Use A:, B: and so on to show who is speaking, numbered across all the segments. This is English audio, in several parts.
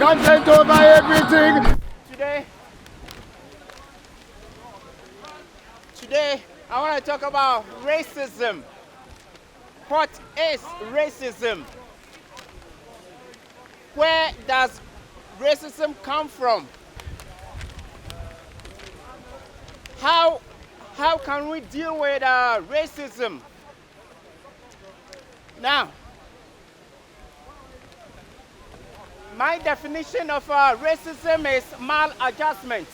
A: content over everything.
B: Today, I want to talk about racism. What is racism? Where does racism come from? How can we deal with racism? Now, my definition of racism is maladjustment.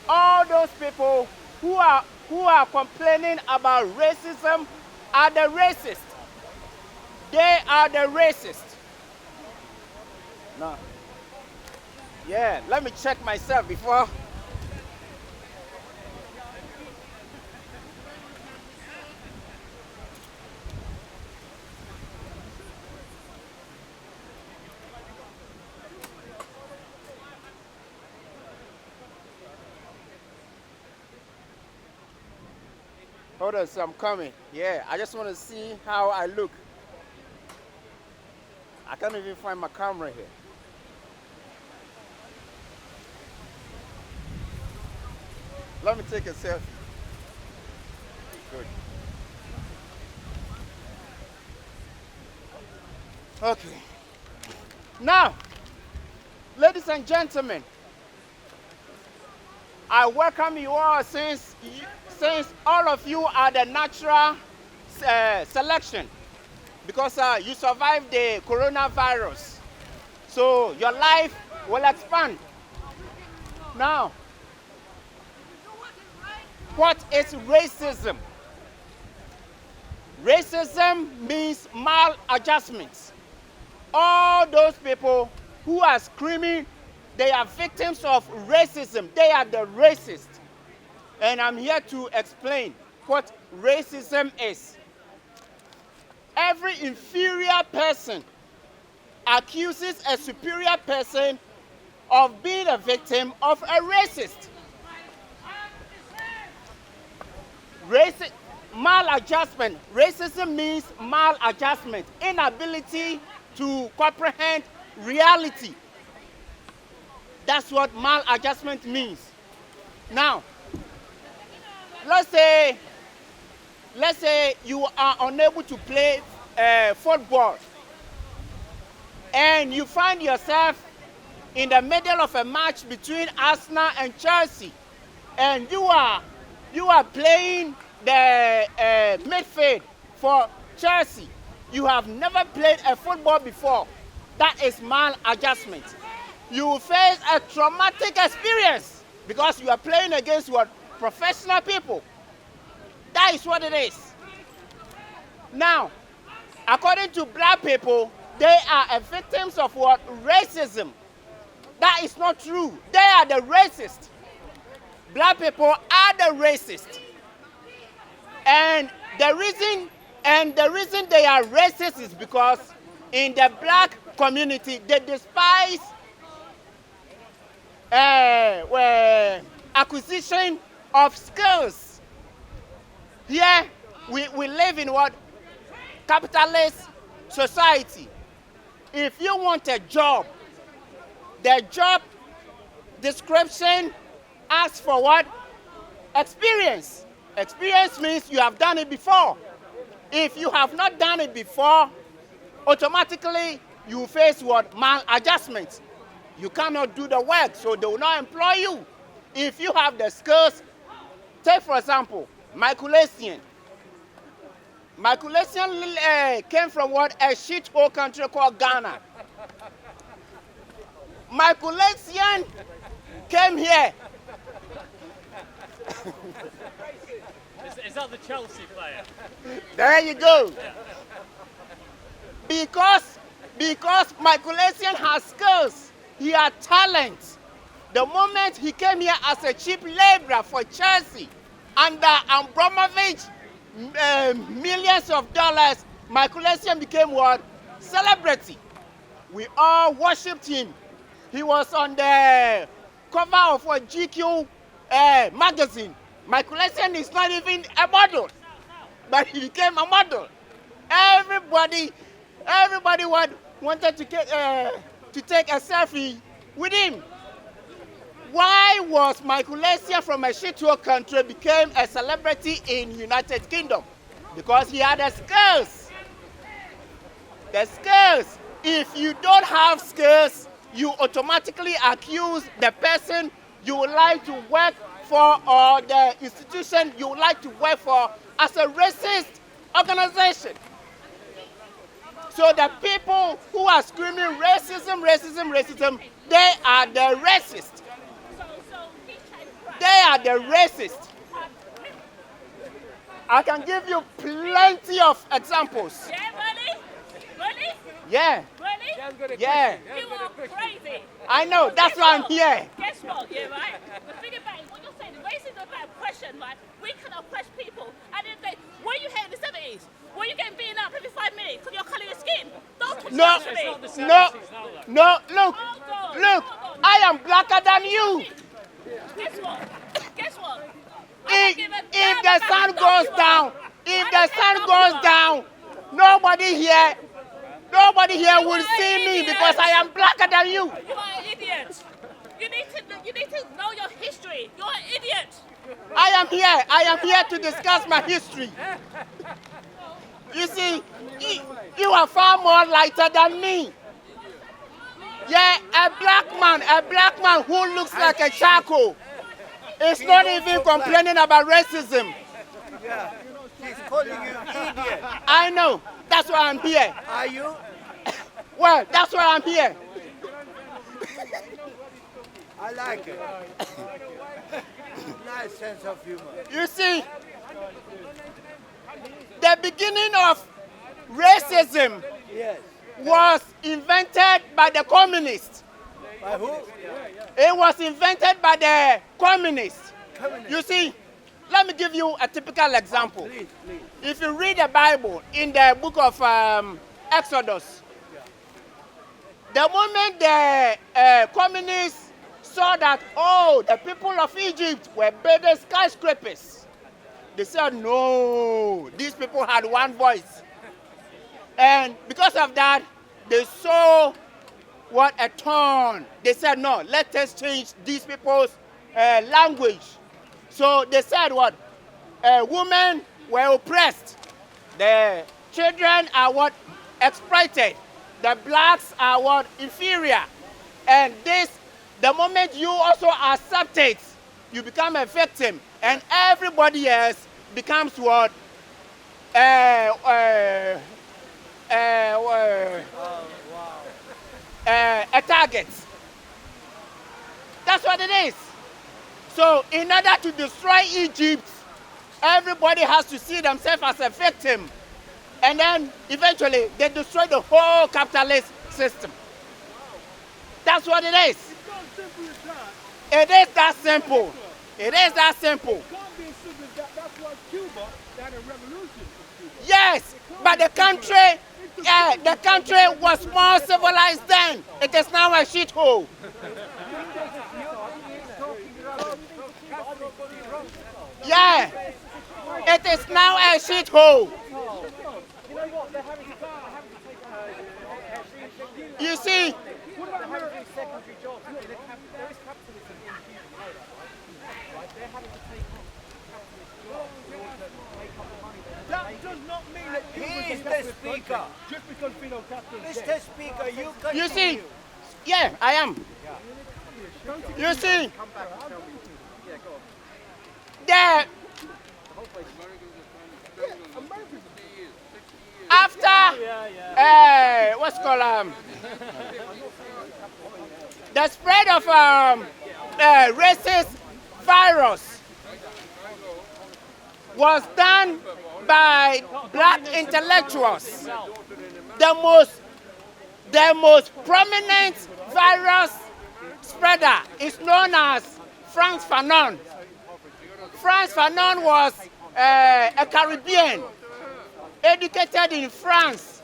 B: All those people who are complaining about racism are the racist. They are the racist. No. Yeah, let me check myself before. Hold on, so I'm coming. Yeah, I just want to see how I look. I can't even find my camera here. Let me take a selfie. Good. Okay. Now, ladies and gentlemen, I welcome you all since all of you are the natural selection because you survived the coronavirus. So your life will expand. Now, what is racism? Racism means maladjustments. All those people who are screaming, they are victims of racism. They are the racists. And I'm here to explain what racism is. Every inferior person accuses a superior person of being a victim of a racist. Maladjustment. Racism means maladjustment, inability to comprehend reality. That's what maladjustment means. Now, let's say you are unable to play football and you find yourself in the middle of a match between Arsenal and Chelsea, and you are playing the midfield for Chelsea. You have never played a football before. That is maladjustment. You will face a traumatic experience because you are playing against what? Professional people. That is what it is. Now, according to black people, they are victims of what? Racism. That is not true. They are the racist. Black people are the racist. And the reason they are racist is because in the black community, they despise acquisition of skills. Here, we live in what? Capitalist society. If you want a job, the job description asks for what? Experience. Experience means you have done it before. If you have not done it before, automatically you face what? Maladjustment. You cannot do the work, so they will not employ you. If you have the skills, take for example, Michael Essien. Michael Essien came from what? A shithole country called Ghana. Michael Essien came here.
C: Is that the Chelsea player?
B: There you go. Because Michael Essien has skills, he has talent. The moment he came here as a cheap laborer for Chelsea, under Abramovich, millions of dollars, Michael Essien became what? Celebrity. We all worshipped him. He was on the cover of a GQ magazine. Michael Essien is not even a model, but he became a model. Everybody wanted to take a selfie with him. Why was Michael Essien from a shithole country became a celebrity in United Kingdom? Because he had the skills. The skills. If you don't have skills, you automatically accuse the person you would like to work for or the institution you would like to work for as a racist organization. So the people who are screaming racism, racism, racism, they are the racists. They are the racists. I can give you plenty of examples.
D: Yeah, really? Really?
B: Yeah.
D: Really?
B: Yeah.
D: You are crazy.
B: I know, that's why I'm here.
D: Guess what, yeah, right? The thing about it, what you're saying, racism is about oppression, right? We can oppress people. And then were you here in the 70s? Were you getting beaten up every 5 minutes because of your colour of your skin? Don't talk
B: No,
D: to me.
B: no, look,
D: Hold on,
B: look,
D: hold on.
B: I am blacker than you.
D: Guess what? Guess what?
B: If the sun goes down, if the sun goes down, nobody here will see me because I am blacker than you.
D: You are an idiot. You need to know your history. You're an idiot.
B: I am here to discuss my history. You see, you are far more lighter than me. Yeah, a black man who looks like a charcoal is not even complaining about racism.
E: Yeah, he's calling you idiot.
B: I know, that's why I'm here.
E: Are you?
B: Well, that's why I'm here.
E: I like it. Nice sense of humor.
B: You see, the beginning of racism
E: Yes.
B: was invented by the communists.
E: By who?
B: It was invented by the communists.
E: Communist.
B: You see, let me give you a typical example.
E: Please, please.
B: If you read the Bible in the book of Exodus, the moment the communists saw that, oh, the people of Egypt were building skyscrapers, they said, no, these people had one voice. And because of that, they saw what a turn. They said, no, let us change these people's language. So they said what? Women were oppressed. The children are what? Exploited. The blacks are what? Inferior. And this, the moment you also accept it, you become a victim. And everybody else becomes what? A target. That's what it is. So in order to destroy Egypt, everybody has to see themselves as a victim. And then eventually they destroy the whole capitalist system. That's what it is. It is that simple. It is that simple.
A: Can't be as simple as that. That's why Cuba had a revolution.
B: Yes, but the country was more civilized then. It is now a shithole. Yeah, it is now a shithole. You see,
A: That does not mean that Cuba
E: He
A: is
E: is
A: a
E: the
A: capitalist
E: speaker.
A: country just because Fidel Castro is
E: Mr.
A: dead.
E: Speaker, you continue.
B: you see, yeah, I am. You see, the after what's called the spread of racist virus was done by black intellectuals. The most prominent virus spreader is known as Frantz Fanon. Frantz Fanon was a Caribbean, educated in France.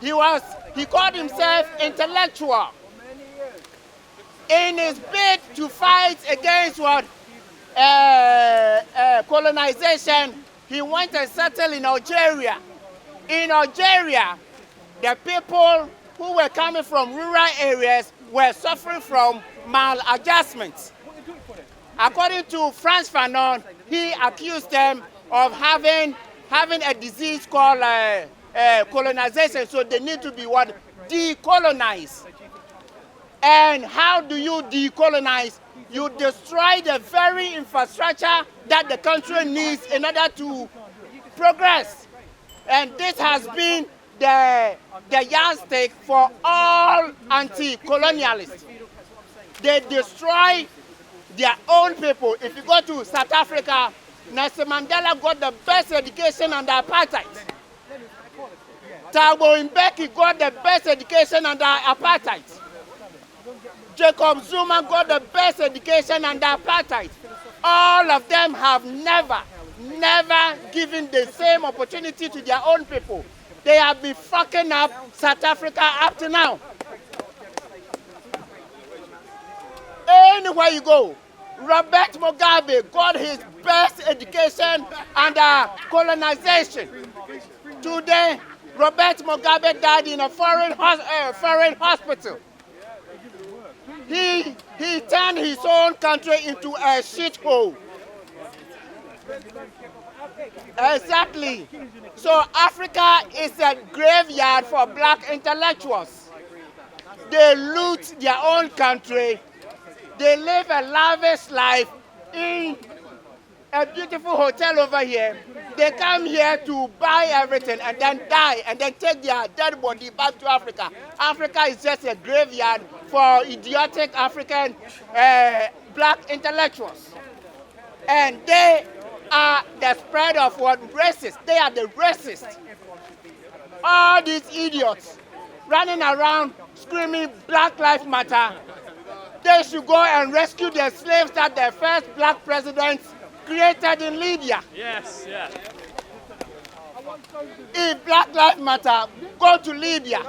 B: He called himself intellectual. In his bid to fight against what colonization, he went and settled in Algeria. In Algeria, the people who were coming from rural areas were suffering from maladjustment. According to Frantz Fanon, he accused them of having a disease called colonization, so they need to be what? Decolonized. And how do you decolonize? You destroy the very infrastructure that the country needs in order to progress. And this has been the yardstick for all anti-colonialists. They destroy their own people. If you go to South Africa, Nelson Mandela got the best education under apartheid. Thabo Mbeki got the best education under apartheid. Jacob Zuma got the best education under apartheid. All of them have never given the same opportunity to their own people. They have been fucking up South Africa up to now. Anywhere you go, Robert Mugabe got his best education under colonization. Today, Robert Mugabe died in a foreign hospital. He turned his own country into a shithole. Exactly. So Africa is a graveyard for black intellectuals. They loot their own country. They live a lavish life in a beautiful hotel over here. They come here to buy everything and then die and then take their dead body back to Africa. Africa is just a graveyard for idiotic African black intellectuals. And they are the spread of what? Racists. They are the racists. All these idiots running around screaming Black Lives Matter. They should go and rescue the slaves that the first black presidents created in Libya.
C: Yes, yeah.
B: If Black Lives Matter, go to Libya.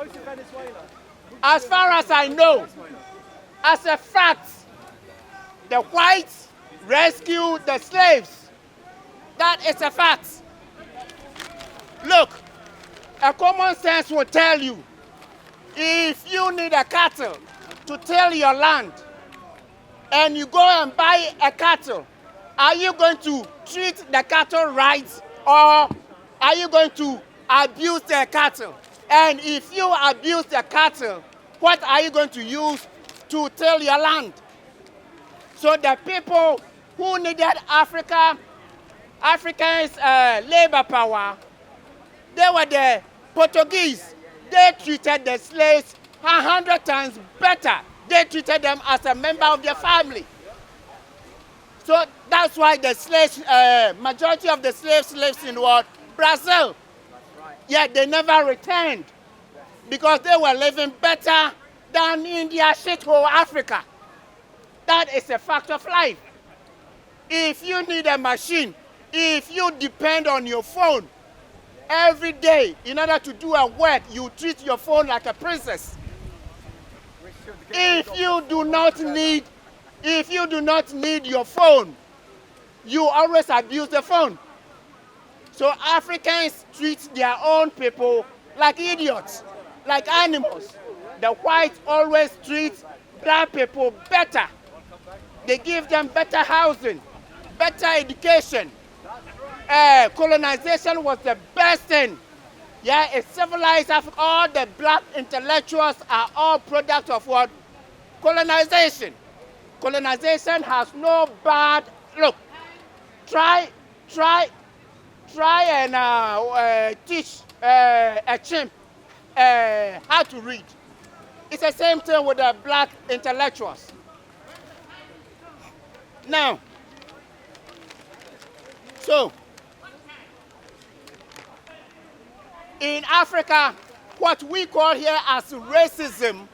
B: As far as I know, as a fact, the whites rescued the slaves. That is a fact. Look, a common sense will tell you, if you need a cattle to till your land, and you go and buy a cattle, are you going to treat the cattle right, or are you going to abuse the cattle? And if you abuse the cattle, what are you going to use to till your land? So the people who needed Africans' labor power, they were the Portuguese. They treated the slaves 100 times better. They treated them as a member of their family. So that's why the slaves, majority of the slaves lives in what? Brazil. Yet they never returned because they were living better than India, shithole Africa. That is a fact of life. If you need a machine, if you depend on your phone every day in order to do a work, you treat your phone like a princess. If you do not need your phone, you always abuse the phone. So Africans treat their own people like idiots, like animals. The whites always treat black people better. They give them better housing, better education. Colonization was the best thing. Yeah, it civilized Africa. All the black intellectuals are all products of what? Colonization. Colonization has no bad look. Try and teach a chimp how to read. It's the same thing with the black intellectuals. Now, so in Africa, what we call here as racism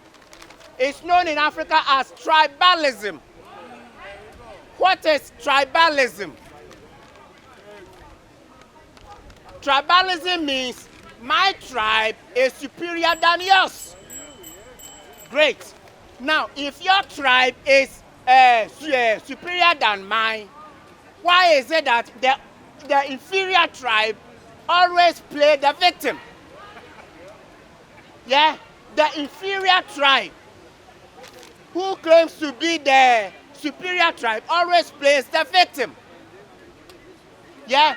B: is known in Africa as tribalism. What is tribalism? Tribalism means my tribe is superior than yours. Great. Now, if your tribe is superior than mine, why is it that the inferior tribe always play the victim? Yeah? the inferior tribe, who claims to be the superior tribe, always plays the victim. Yeah?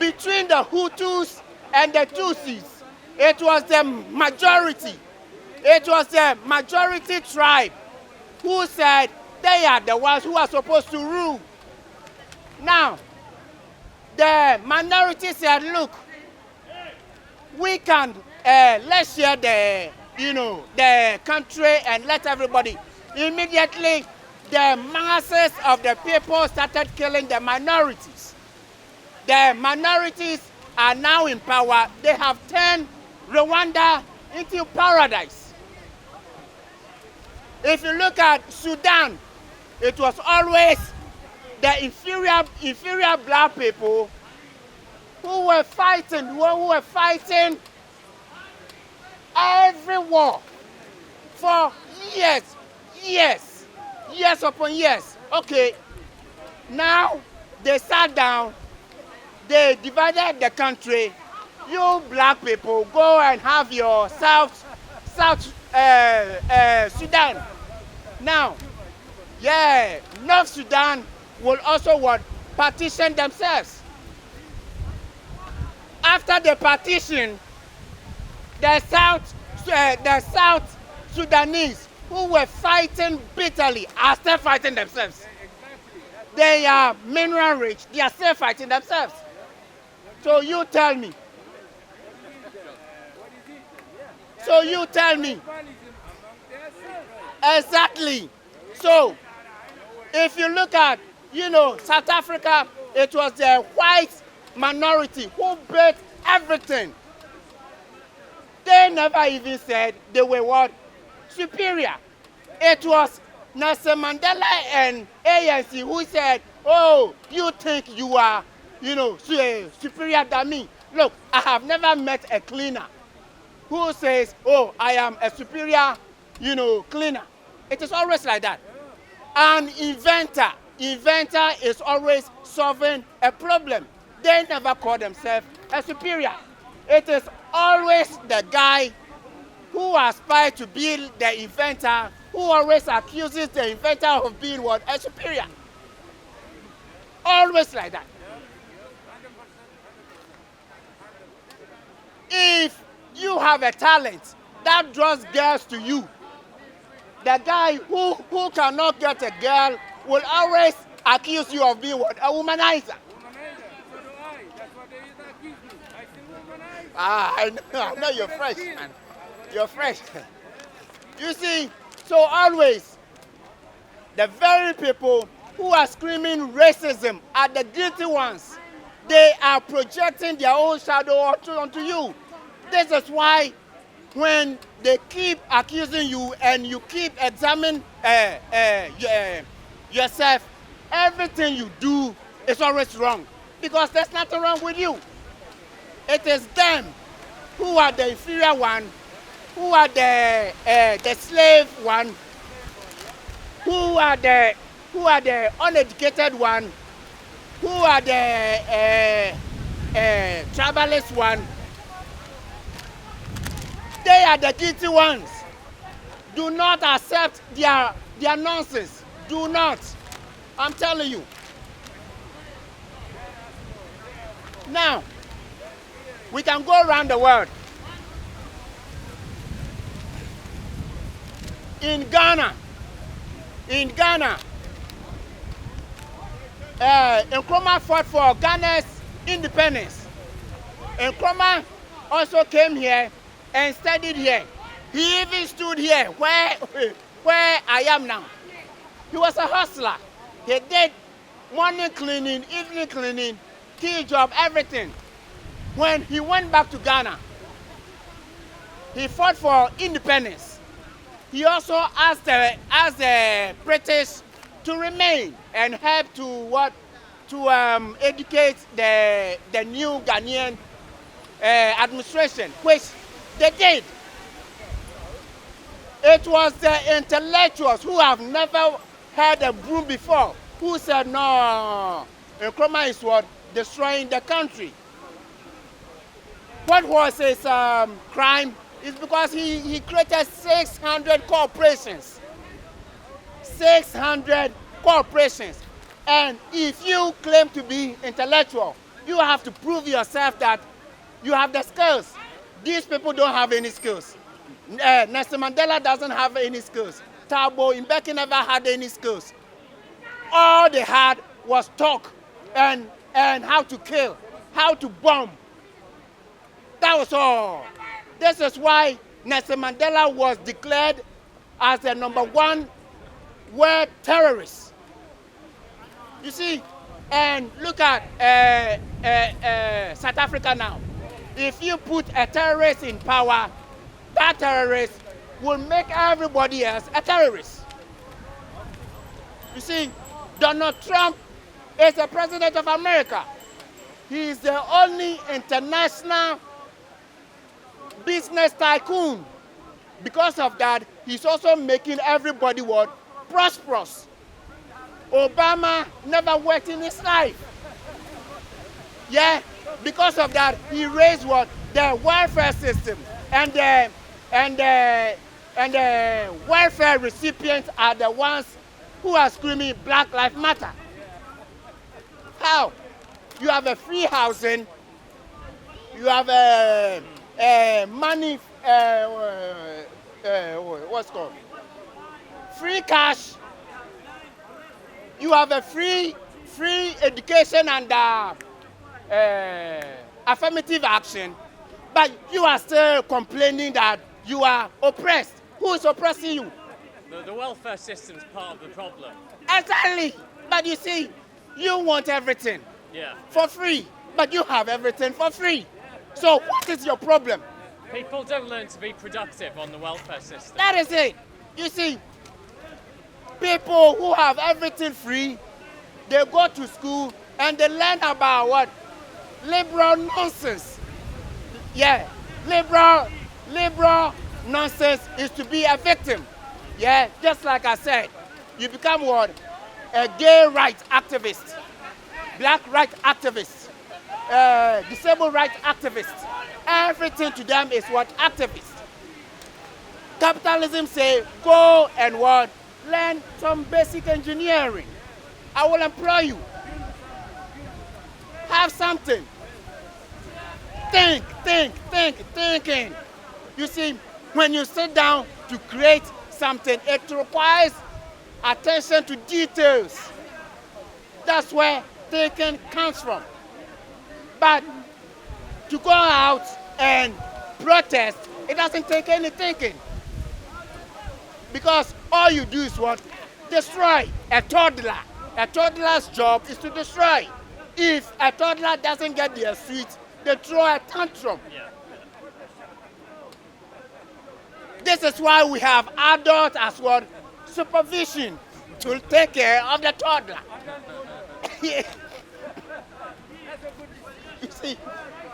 B: Between the Hutus and the Tutsis, it was the majority. It was the majority tribe who said they are the ones who are supposed to rule. Now, the minority said, look, we can, let's share the country and let everybody. Immediately, the masses of the people started killing the minorities. The minorities are now in power. They have turned Rwanda into paradise. If you look at Sudan, it was always the inferior black people who were fighting every war for years upon years. Okay, now they sat down, they divided the country. You black people go and have your South Sudan. Now, yeah, North Sudan will also partition themselves. After the partition, the South Sudanese who were fighting bitterly are still fighting themselves. They are mineral rich. They are still fighting themselves. So you tell me. Exactly. So if you look at, South Africa, it was the white minority who built everything. They never even said they were what? Superior. It was Nelson Mandela and ANC who said, oh, you think you are, superior than me. Look, I have never met a cleaner who says, oh, I am a superior, cleaner. It is always like that. An inventor is always solving a problem. They never call themselves a superior. It is always the guy who aspires to be the inventor who always accuses the inventor of being what? A superior. Always like that. If you have a talent that draws girls to you, the guy who cannot get a girl will always accuse you of being what? A womanizer. I know you're fresh, man. You're fresh. You see, so always, the very people who are screaming racism are the guilty ones. They are projecting their own shadow onto you. This is why when they keep accusing you and you keep examining yourself, everything you do is always wrong. Because there's nothing wrong with you. It is them who are the inferior one, who are the slave one, who are the uneducated one, who are the tribalist one. They are the guilty ones. Do not accept their nonsense. Do not. I'm telling you. Now, we can go around the world. In Ghana, Nkrumah fought for Ghana's independence. Nkrumah also came here and studied here. He even stood here where I am now. He was a hustler. He did morning cleaning, evening cleaning, key job, everything. When he went back to Ghana, he fought for independence. He also asked the British to remain and help to educate the new Ghanaian administration, which they did. It was the intellectuals who have never had a broom before who said, no, Nkrumah is what? Destroying the country. What was his crime? It's because he created 600 corporations. 600 corporations. And if you claim to be intellectual, you have to prove yourself that you have the skills. These people don't have any skills. Nelson Mandela doesn't have any skills. Thabo Mbeki never had any skills. All they had was talk and how to kill, how to bomb. That was all. This is why Nelson Mandela was declared as the #1 world terrorist. You see, and look at South Africa now. If you put a terrorist in power, that terrorist will make everybody else a terrorist. You see, Donald Trump is the president of America. He is the only international business tycoon. Because of that, he's also making everybody what? Prosperous. Obama never worked in his life. Yeah, because of that, he raised what? The welfare system. And the welfare recipients are the ones who are screaming Black Lives Matter. How? You have a free housing, you have a money, what's called? Free cash, you have a free education and affirmative action, but you are still complaining that you are oppressed. Who is oppressing you?
C: The welfare system's part of the problem.
B: Exactly. But you see, you want everything for free, but you have everything for free. So what is your problem?
C: People don't learn to be productive on the welfare system.
B: That is it. You see, people who have everything free, they go to school and they learn about what? Liberal nonsense. Yeah, liberal nonsense is to be a victim. Yeah, just like I said, you become what? A gay rights activist, black rights activist, disabled rights activist. Everything to them is what? Activist. Capitalism say, go and what? Learn some basic engineering. I will employ you. Have something. Thinking. You see, when you sit down to create something, it requires attention to details. That's where thinking comes from. But to go out and protest, it doesn't take any thinking. Because all you do is what? Destroy a toddler. A toddler's job is to destroy. If a toddler doesn't get their sweets, they throw a tantrum. This is why we have adults as well, supervision to take care of the toddler. You see,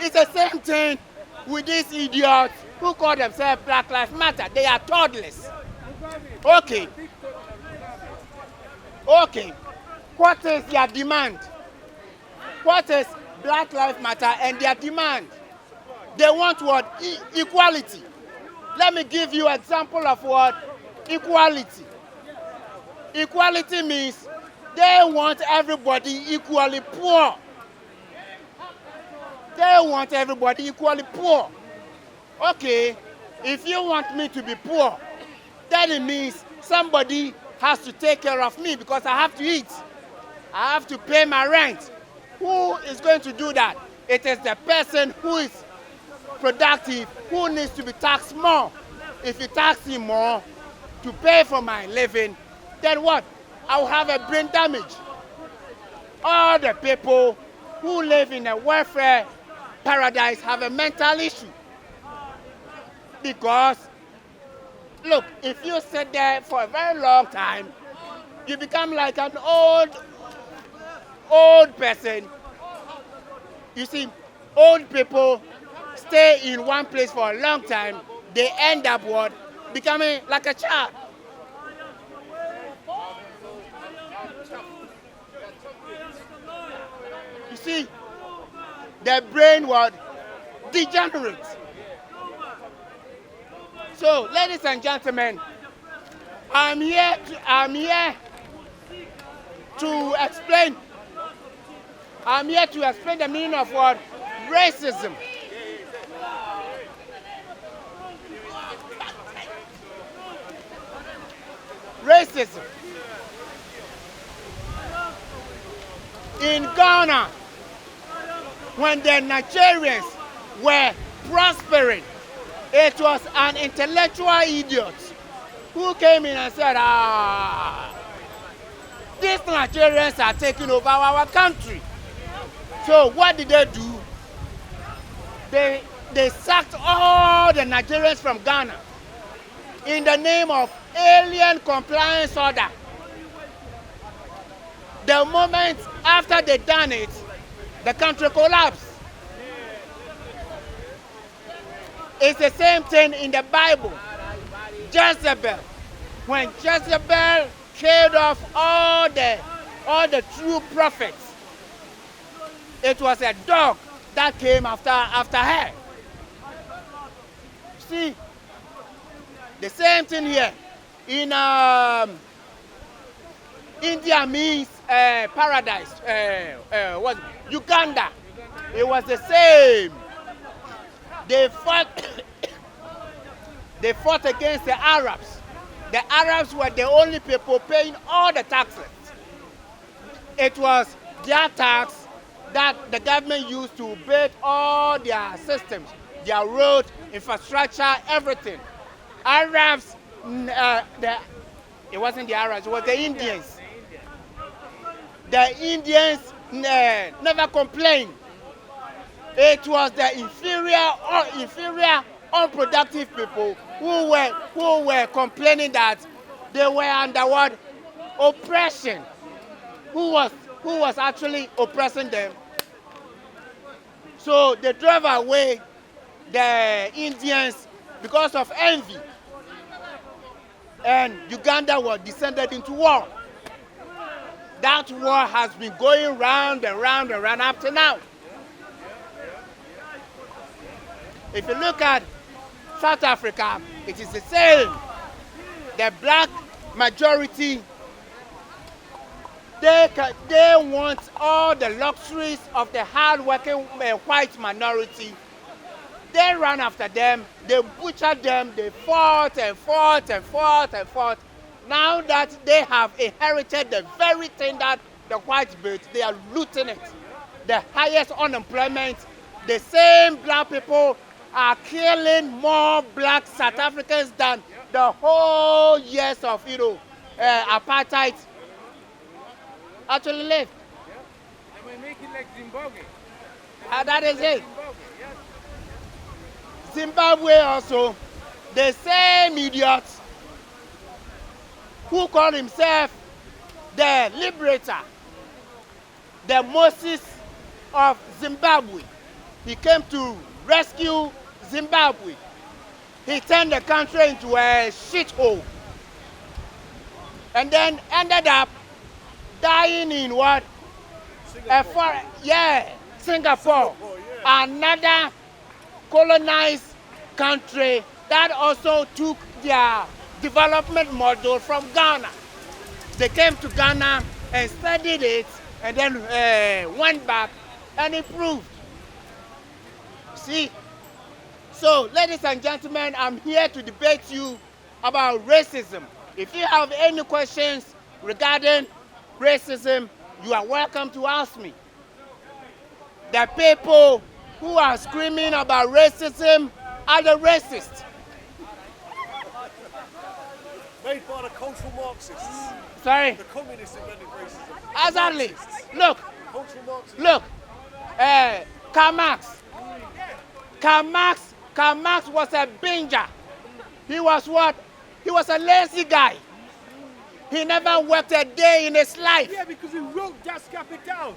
B: it's the same thing with these idiots who call themselves Black Lives Matter. They are toddlers. Okay. What is their demand? What is Black Lives Matter and their demand? They want what? Equality. Let me give you an example of what? Equality. Equality means they want everybody equally poor. They want everybody equally poor. Okay, if you want me to be poor, then it means somebody has to take care of me because I have to eat. I have to pay my rent. Who is going to do that? It is the person who is productive, who needs to be taxed more. If you tax him more to pay for my living, then what? I will have a brain damage. All the people who live in a welfare paradise have a mental issue. Because, look, if you sit there for a very long time, you become like an old person. You see, old people stay in one place for a long time, they end up what? Becoming like a child. You see, their brain what? Degenerates. So, ladies and gentlemen, I'm here to explain. I'm here to explain the meaning of what racism. Racism. In Ghana, when the Nigerians were prospering, it was an intellectual idiot who came in and said, these Nigerians are taking over our country. So what did they do? They sacked all the Nigerians from Ghana in the name of alien compliance order. The moment after they done it, the country collapsed. It's the same thing in the Bible. Jezebel. When Jezebel killed off all the true prophets, it was a dog that came after her. See, the same thing here. In India means paradise. Uganda. It was the same. They fought against the Arabs. The Arabs were the only people paying all the taxes. It was their tax that the government used to build all their systems, their road, infrastructure, everything. Arabs, it wasn't the Arabs, it was the Indians. The Indians never complained. It was the inferior, unproductive people who were complaining that they were under what? Oppression. Who was actually oppressing them? So they drove away the Indians because of envy. And Uganda was descended into war. That war has been going round and round and round up to now. If you look at South Africa, it is the same. The black majority, they want all the luxuries of the hard-working white minority. They ran after them, they butchered them, they fought and fought and fought and fought. Now that they have inherited the very thing that the whites built, they are looting it. The highest unemployment, the same black people are killing more black South Africans than the whole years of apartheid actually lived.
A: And we make it like Zimbabwe.
B: That is it. Zimbabwe also, the same idiot who called himself the liberator, the Moses of Zimbabwe. He came to rescue Zimbabwe. He turned the country into a shithole. And then ended up dying in what? Singapore. Singapore. Yeah. Another colonized country that also took their development model from Ghana. They came to Ghana and studied it and then went back and improved. See? So, ladies and gentlemen, I'm here to debate you about racism. If you have any questions regarding racism, you are welcome to ask me. The people who are screaming about racism are the racists.
E: Made by the cultural Marxists.
B: Sorry?
E: The communists invented racism.
B: Exactly. Look.
E: Cultural Marxists.
B: Look. Karl Marx. Karl Marx was a binger. He was what? He was a lazy guy. He never worked a day in his life.
A: Yeah, because he wrote Das Kapital.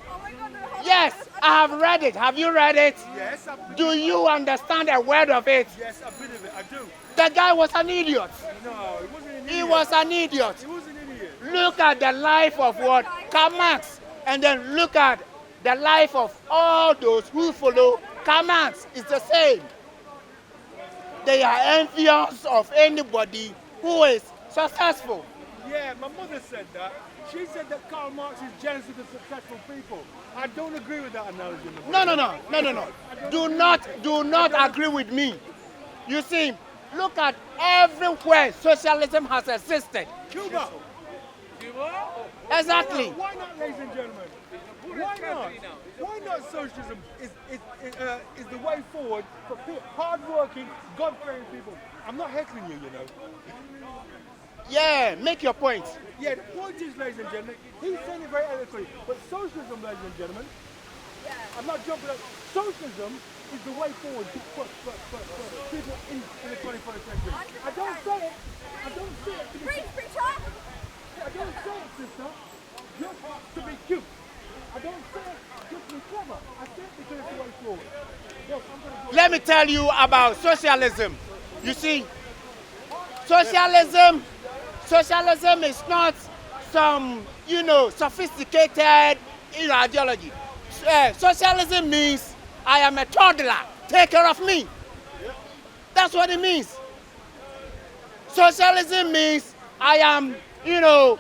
B: Yes, I have read it. Have you read it?
A: Yes,
B: Do you understand a word of it?
A: Yes, a bit of it. I do.
B: The guy was an idiot.
A: No, he wasn't an idiot.
B: He was an idiot.
A: He was an idiot.
B: Look at the life of what? Karl Marx. And then look at the life of all those who follow Karl Marx. It's the same. they are envious of anybody who is successful.
A: Yeah, my mother said that. She said that Karl Marx is jealous of the successful people. I don't agree with that analogy.
B: No, no, no, no, no, no. Do not agree with me. You see, look at everywhere socialism has existed.
A: Cuba.
B: Exactly.
A: Why not, ladies and gentlemen? Why not? Why not socialism is the way forward for hard-working, God-fearing people? I'm not heckling you, you know.
B: Yeah, make your point.
A: Yeah, the point is, ladies and gentlemen, he's saying it very eloquently, but socialism, ladies and gentlemen, I'm not jumping up, socialism is the way forward for people in the 21st century. I don't say it. I don't say it to be... I don't say it, sister, just to be cute. I don't say it just to be clever. I say it because it's the way forward. Look, I'm going to...
B: Let me tell you about socialism. You see, socialism is not some, sophisticated ideology. Socialism means I am a toddler, take care of me. That's what it means. Socialism means I am, I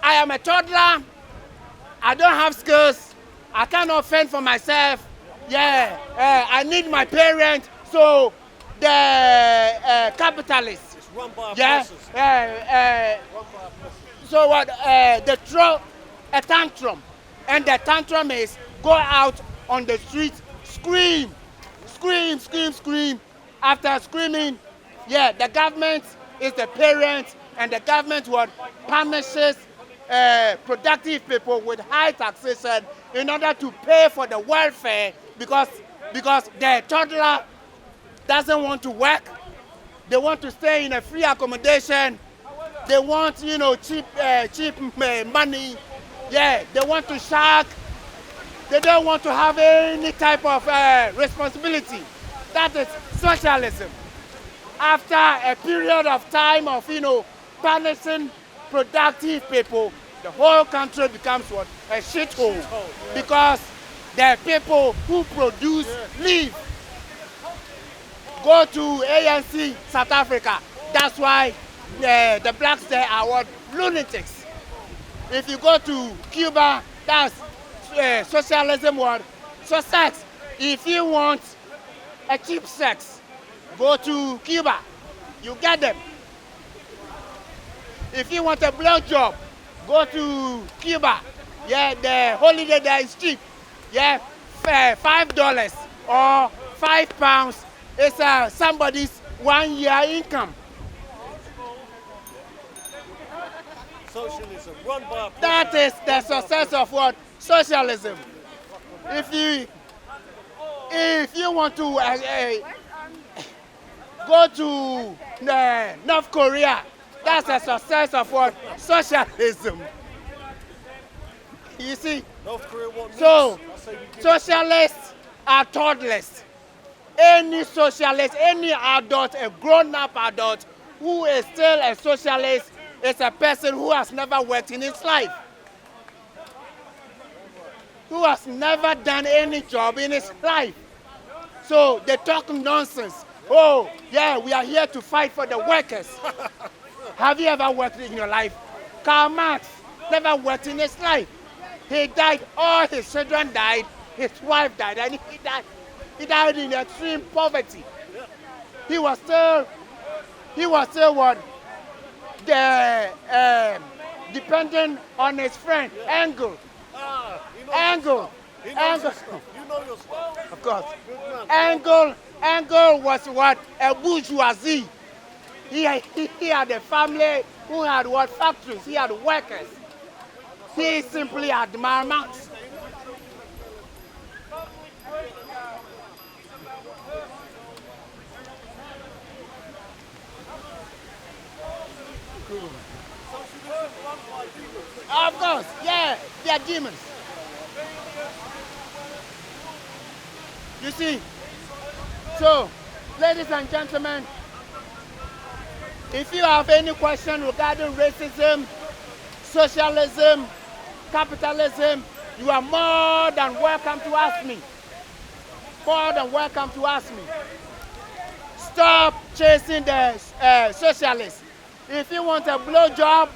B: am a toddler, I don't have skills, I cannot fend for myself, I need my parents, so the capitalists,
E: It's run by oppressors.
B: so what, they throw a tantrum, and the tantrum is go out on the street, scream. After screaming, the government is the parent, and the government what punishes productive people with high taxation in order to pay for the welfare because the toddler doesn't want to work. They want to stay in a free accommodation. They want, cheap money. Yeah, they want to shark. They don't want to have any type of responsibility. That is socialism. After a period of time of, punishing productive people, the whole country becomes what? A shithole. Because the people who produce leave. Go to ANC, South Africa. That's why the blacks there are what? Lunatics. If you go to Cuba, that's socialism what? So sex. If you want a cheap sex, go to Cuba. You get them. If you want a blow job, go to Cuba. Yeah, the holiday there is cheap. Yeah, $5 or £5 is somebody's 1 year income.
E: Socialism run by oppressors.
B: That is the success of what? Socialism. If you want to go to North Korea, that's the success of what? Socialism. You see?
E: North Korea want
B: So,
E: nukes. I say we give
B: socialists are toddlers. Any socialist, any adult, a grown-up adult who is still a socialist is a person who has never worked in his life. Who has never done any job in his life. So they talk nonsense. Oh, yeah, we are here to fight for the workers. Have you ever worked in your life? Karl Marx never worked in his life. He died, all his children died, his wife died, and he died. He died in extreme poverty. He was still what? Dependent on his friend, Engel. Engel.
E: He knows your stuff. You know your stuff.
B: Of course.
E: Good man.
B: Engel was what? A bourgeoisie. He had a family who had what? Factories. He had workers. He simply admired Marx. Of course, yeah, they are demons. You see, so, ladies and gentlemen, if you have any question regarding racism, socialism, capitalism, you are more than welcome to ask me. More than welcome to ask me. Stop chasing the socialists. If you want a blow job,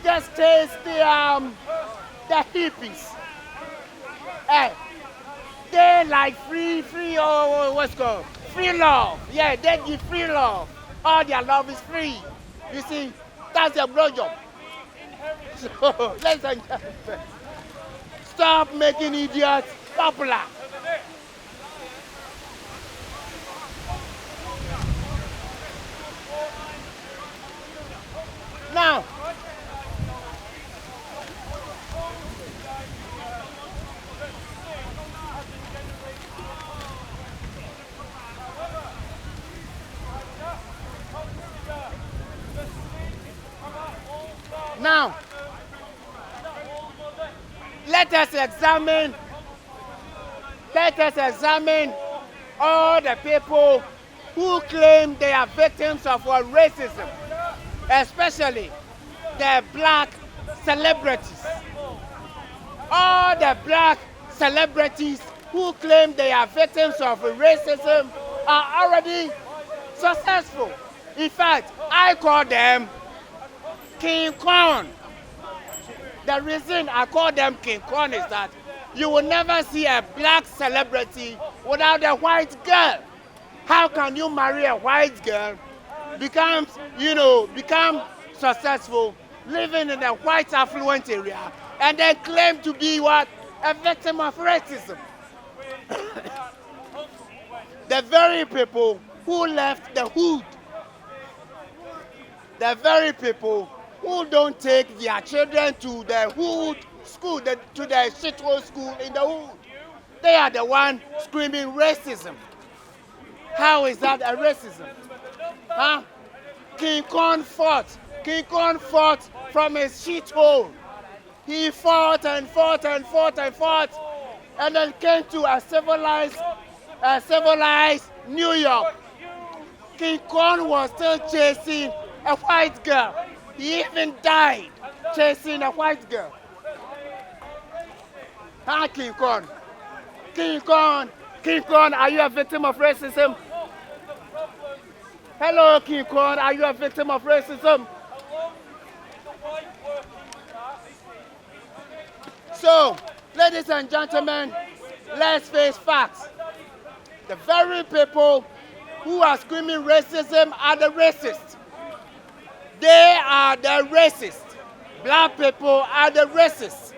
B: just chase the hippies. They like free, what's it called? Free love. Yeah, they give free love. All their love is free. You see, that's their blow job. So, ladies and gentlemen, stop making idiots popular. Now, let us examine all the people who claim they are victims of racism, especially the black celebrities. All the black celebrities who claim they are victims of racism are already successful. In fact, I call them King Kong. The reason I call them King Kong is that you will never see a black celebrity without a white girl. How can you marry a white girl, become successful, living in a white affluent area, and then claim to be what? A victim of racism? The very people who left the hood, the very people who don't take their children to the hood school, to the shithole school in the hood, they are the one screaming racism. How is that a racism? Huh? King Kong fought from his shithole. He fought and fought and fought and fought, and then came to a civilized New York. King Kong was still chasing a white girl. He even died chasing a white girl. Huh, King Kong? King Kong, are you a victim of racism? Hello, King Kong, are you a victim of racism? So, ladies and gentlemen, let's face facts. The very people who are screaming racism are the racists. They are the racists. Black people are the racists.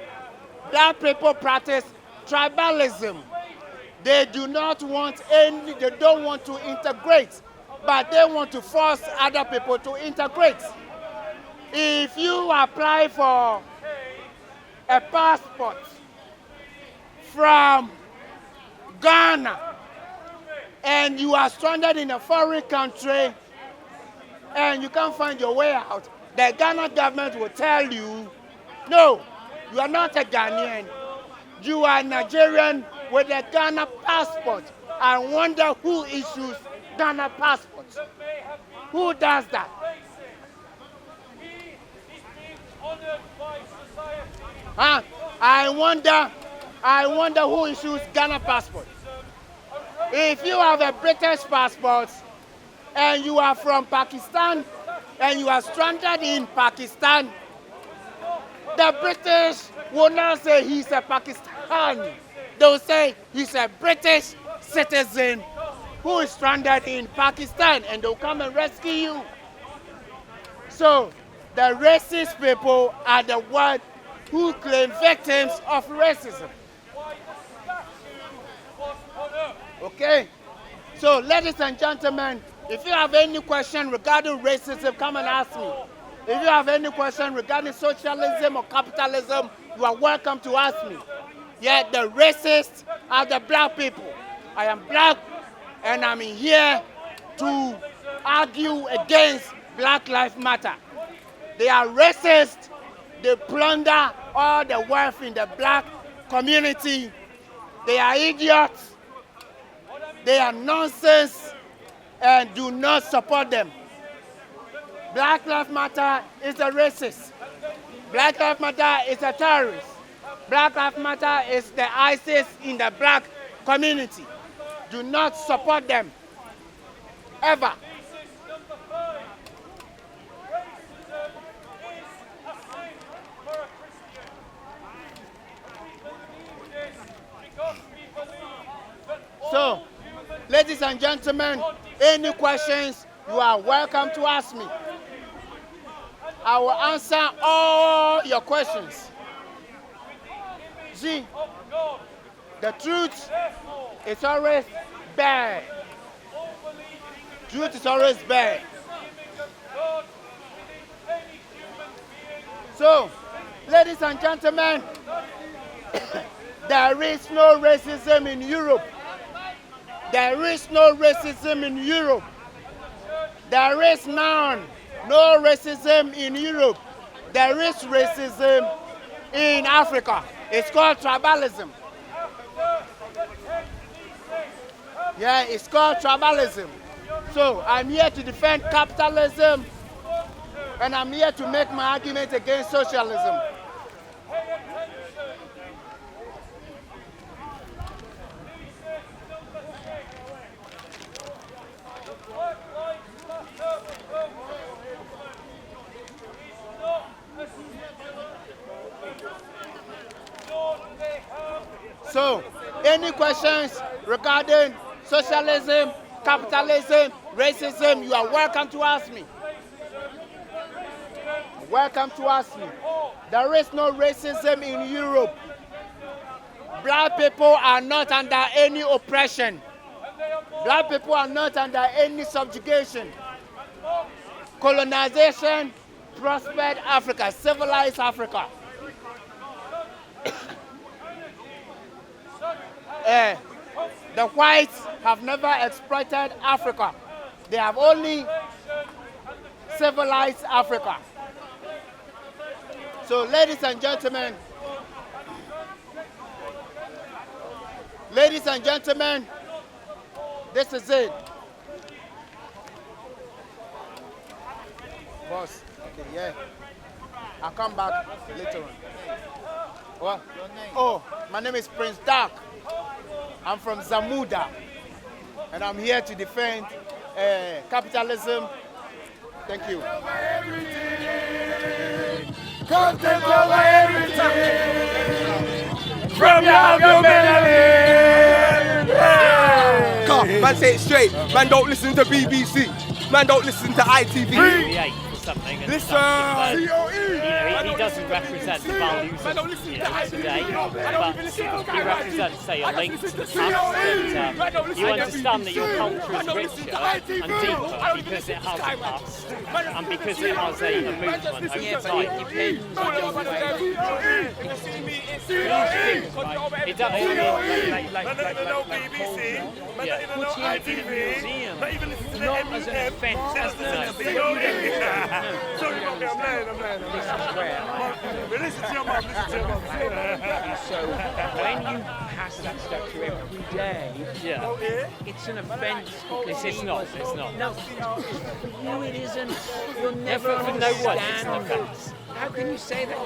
B: Black people practice tribalism. They don't want to integrate, but they want to force other people to integrate. If you apply for a passport from Ghana and you are stranded in a foreign country and you can't find your way out, the Ghana government will tell you, no, you are not a Ghanaian. You are Nigerian with a Ghana passport. I wonder who issues Ghana passports. Who does that? Huh? I wonder who issues Ghana passport. If you have a British passport and you are from Pakistan and you are stranded in Pakistan, the British will not say he's a Pakistani. They'll say he's a British citizen who is stranded in Pakistan, and they'll come and rescue you. So the racist people are the ones who claim victims of racism. Okay? So, ladies and gentlemen, if you have any question regarding racism, come and ask me. If you have any question regarding socialism or capitalism, you are welcome to ask me. Yet the racists are the black people. I am black, and I'm here to argue against Black Lives Matter. They are racist. They plunder all the wealth in the black community. They are idiots. They are nonsense, and do not support them. Black Lives Matter is a racist. Black Lives Matter is a terrorist. Black Lives Matter is the ISIS in the black community. Do not support them, ever. Ladies and gentlemen, any questions, you are welcome to ask me. I will answer all your questions. See, the truth is always bad. Truth is always bad. So, ladies and gentlemen, there is no racism in Europe. There is no racism in Europe. There is none. No racism in Europe. There is racism in Africa. It's called tribalism. Yeah, it's called tribalism. So I'm here to defend capitalism, and I'm here to make my argument against socialism. So, any questions regarding socialism, capitalism, racism, you are welcome to ask me. Welcome to ask me. There is no racism in Europe. Black people are not under any oppression. Black people are not under any subjugation. Colonization prospered Africa, civilized Africa. The whites have never exploited Africa. They have only civilized Africa. So, ladies and gentlemen, this is it. Boss, okay, yeah. I'll come back later on. What? Oh, my name is Prince Dark. I'm from Zamuda, and I'm here to defend capitalism. Thank you.
A: Content over everything. From your belly.
F: Come, man, say it straight. Man, don't listen to BBC. Man, don't listen to ITV.
C: Something and
F: Listen.
C: he doesn't represent the values of today, but he represents, say, a link to the past. That you understand that your culture is richer and deeper because it has a past and because it has a movement over time. It doesn't
A: BBC, not ITV, not even listen to the Sorry, I'm lying. Listen to your mum,
G: So when you pass that structure every day, it's an offence.
C: It's not.
G: No, for you it isn't. You'll never
C: For no one, it's an
G: understand.
C: offence.
G: How can you say that?